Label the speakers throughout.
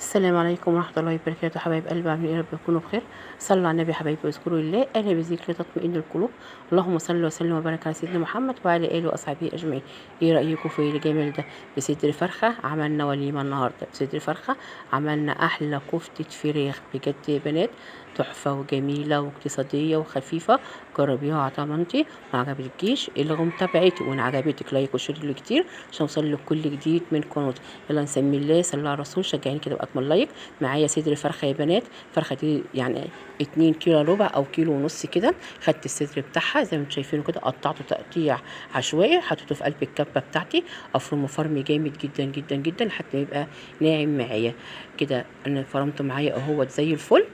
Speaker 1: السلام عليكم ورحمة الله وبركاته. حبايب قلبي عاملين ايه؟ يا رب تكونوا بخير. صلوا على النبي يا حبايبي واذكروا الله الا بذكر تطمئن القلوب. اللهم صل وسلم وبارك على سيدنا محمد وعلى اله واصحابه اجمعين. ايه رايكم في الجمال ده؟ بصدر فرخه عملنا وليمه النهارده. بصدر فرخه عملنا احلى كفته فراخ بجد يا بنات، تحفه وجميله واقتصاديه وخفيفه. جربيها على ضمانتي. ما عجبتكيش الغوا متابعتي، وان عجبتك لايك وشير له كتير عشان اوصل لك كل جديد من قناتي. يلا نسمي الله، صلى على الرسول، شجعيني كده باكمل لايك. معايا صدر فرخه يا بنات، فرخه دي يعني 2 كيلو ربع او كيلو ونص كده. خدت الصدر بتاعها زي ما انتم شايفينه كده، قطعته تقطيع عشوائي، حطيته في قلب الكبه بتاعتي. افرمه فرم جامد جدا جدا جدا حتى يبقى ناعم معايا كده. انا فرمته معايا اهوت زي الفل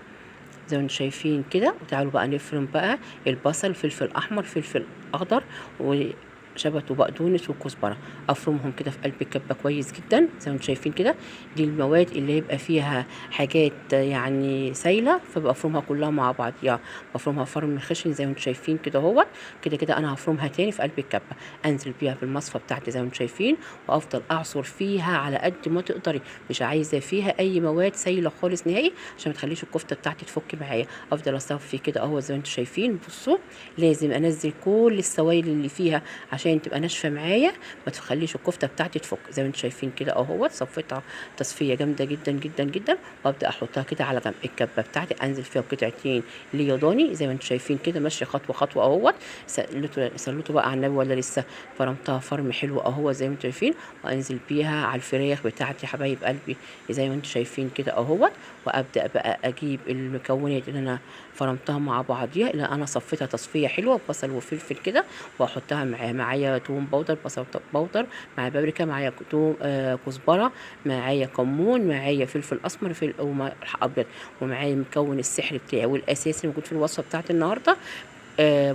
Speaker 1: زي ما انتم شايفين كده. وتعالوا بقى نفرم بقى البصل، فلفل احمر، فلفل اخضر، وشبت وبقدونس وكزبره. افرمهم كده في قلب الكبه كويس جدا زي ما انتم شايفين كده. دي المواد اللي يبقى فيها حاجات يعني سايله، فبفرمها كلها مع بعض. يعني بفرمها فرم خشن زي ما انتم شايفين كده اهوت. كده كده انا هفرمها تاني في قلب الكبه. انزل بيها في المصفى بتاعتي زي ما انتم شايفين، وافضل اعصر فيها على قد ما تقدري. مش عايزه فيها اي مواد سايله خالص نهائي عشان ما تخليش الكفته بتاعتي تفك معايا. افضل اصفي كده اهو زي ما انتم شايفين. بصوا، لازم انزل كل السوائل اللي فيها عشان تبقى ناشفه معايا، ما تخليش الكفته بتاعتي تفك. زي ما انتم شايفين كده اهو صفيتها تصفيه جامده جدا جدا جدا. وابدا احطها كده على جنب. الكبه بتاعتي انزل فيها بقطعتين ليضاني زي ما انتم شايفين كده، ماشيه خطوه خطوه اهوت. سلوته بقى على النبي ولا لسه؟ فرمتها فرم حلو اهو زي ما انتم شايفين. وانزل بيها على الفراخ بتاعتي حبايب قلبي زي ما انتم شايفين كده اهوت. وابدا بقى اجيب المكونات اللي انا فرمتها مع بعضيها، اللي انا صفيتها تصفيه حلوه، بصل وفلفل كده، واحطها معايا توم باودر، بصل باودر، مع بابريكا، معايا توم كزبره، معايا كمون، معايا فلفل اسمر، وملح ابيض، ومعايا المكون السحري بتاعي والاساسي موجود في الوصفه بتاعت النهارده.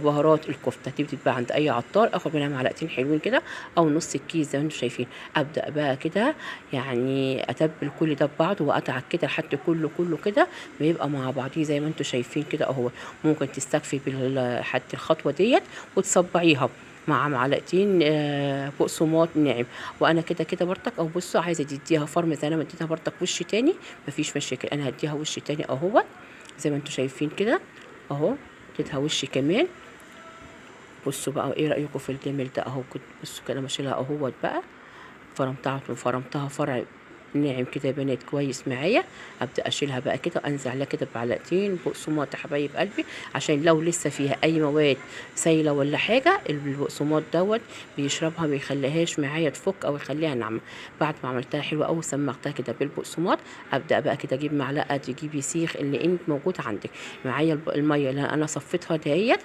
Speaker 1: بهارات الكفته دي بتتباع عند اي عطار. اخد منها معلقتين حلوين كده او نص الكيس زي ما انتم شايفين. ابدا بقى كده يعني اتبل كل ده ببعضه واتعك كده لحد كله كده ما يبقى مع بعضيه زي ما انتم شايفين كده اهو. ممكن تستكفي حتى الخطوه ديت وتصبعيها مع معلقتين بقسماط ناعم. وانا كده كده برضك او بصوا، عايزه تديها فرم زي انا ما اديتها برضك وش تاني، مفيش مشاكل. انا هديها وش تاني اهو زي ما انتم شايفين كده اهو. اديتها وش كمان. بصوا بقى ايه رأيكم في الجمال ده اهو. كنت بصوا كده ماشيلها اهوت بقى. فرمتها فرع ناعم كده يا بنات كويس معايا. ابدا اشيلها بقى كده وانزل عليها كده بمعلقتين بقسماط يا حبايب قلبي، عشان لو لسه فيها اي مواد سايله ولا حاجه البقسماط دوت بيشربها، ما يخليهاش معايا تفك او يخليها ناعمه. بعد ما عملتها حلوه قوي سمغتها كده بالبقسماط، ابدا بقى كده اجيب معلقه تجيبي سيخ اللي انت موجود عندك معايا. الميه اللي انا صفيتها ديت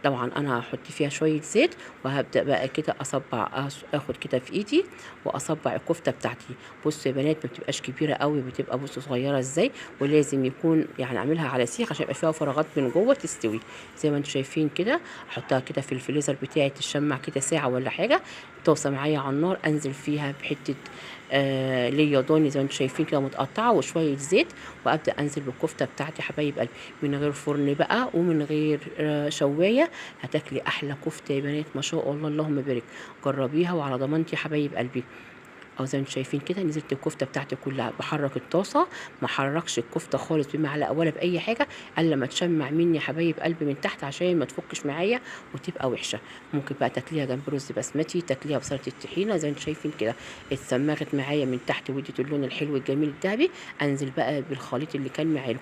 Speaker 1: طبعا انا هحط فيها شويه زيت، وهبدا بقى كده اصبع، اخد كده في ايدي واصبع الكفته بتاعتي. بصوا يا بنات، ما بتبقاش كبيره قوي، بتبقى بصوا صغيره ازاي. ولازم يكون يعني اعملها على سيخ عشان يبقى فيها فراغات من جوه تستوي زي ما انتم شايفين كده. احطها كده في الفريزر بتاعي تشمع كده ساعه ولا حاجه، توصل معايا على النار. انزل فيها بحته ليا ضاني زي ما انتم شايفين كده متقطعه وشويه زيت. وابدا انزل بالكفته بتاعتي حبايب قلبي من غير فرن بقى ومن غير شوايه. هتاكلي احلى كفته يا بنات ما شاء الله اللهم بارك. جربيها وعلى ضمانتي يا حبايب قلبي. او زي ما انتم شايفين كده نزلت الكفته بتاعتي كلها. بحرك الطاسه، ما حركش الكفته خالص بمعلقه ولا باي حاجه الا لما تشمع مني يا حبايب قلبي من تحت عشان ما تفكش معايا وتبقى وحشه. ممكن بقى تاكليها جنب رز بسمتي، تاكليها بسلطه الطحينه زي ما انتم شايفين كده. اتسمغت معايا من تحت واديت اللون الحلو الجميل الذهبي. انزل بقى بالخليط اللي كان معايا،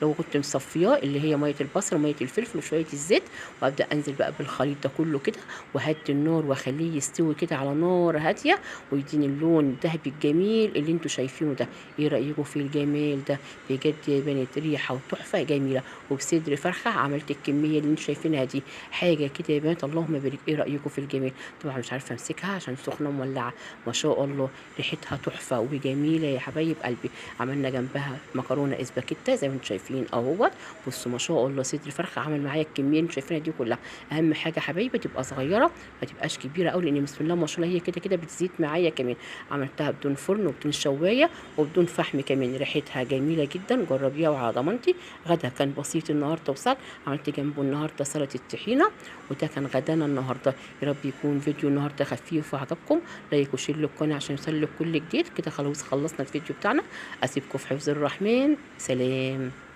Speaker 1: اللي كنت مصفياه، اللي هي ميه البصل وميه الفلفل وشويه الزيت. وابدا انزل بقى بالخليط ده كله كده، وهدي النار واخليه يستوي كده على نار هاديه ويديني اللون الذهبي الجميل اللي انتوا شايفينه ده. ايه رايكم في الجمال ده؟ بجد يا بنات ريحه وتحفه جميله. وبصدر فرخه عملت الكميه اللي انتوا شايفينها دي، حاجه كده يا بنات اللهم بارك. ايه رايكم في الجمال؟ طبعا مش عارفه امسكها عشان سخنه مولعه. ما شاء الله ريحتها تحفه وجميله يا حبايب قلبي. عملنا جنبها مكرونه اسباجيتا زي ما انتوا شايفين اهوت. بصوا ما شاء الله صدر فرخه عمل معايا الكميه اللي انتوا شايفينها دي كلها. اهم حاجه حبايبي تبقى صغيره، ما تبقاش كبيره قوي، لان بسم الله ما شاء الله هي كده كده بتزيد معايا كمان. عملتها بدون فرن وبدون شوايه وبدون فحم كمان، ريحتها جميله جدا، جربيها وعلى ضمانتي. غدا كان بسيط النهارده وسهل، عملت جنبه النهارده سلطه الطحينه، وده كان غدانا النهارده. يا رب يكون فيديو النهارده خفيف وعجبكم. لايك وشير للقناه عشان يوصلك كل جديد. كده خلاص خلصنا الفيديو بتاعنا، اسيبكم في حفظ الرحمن. سلام.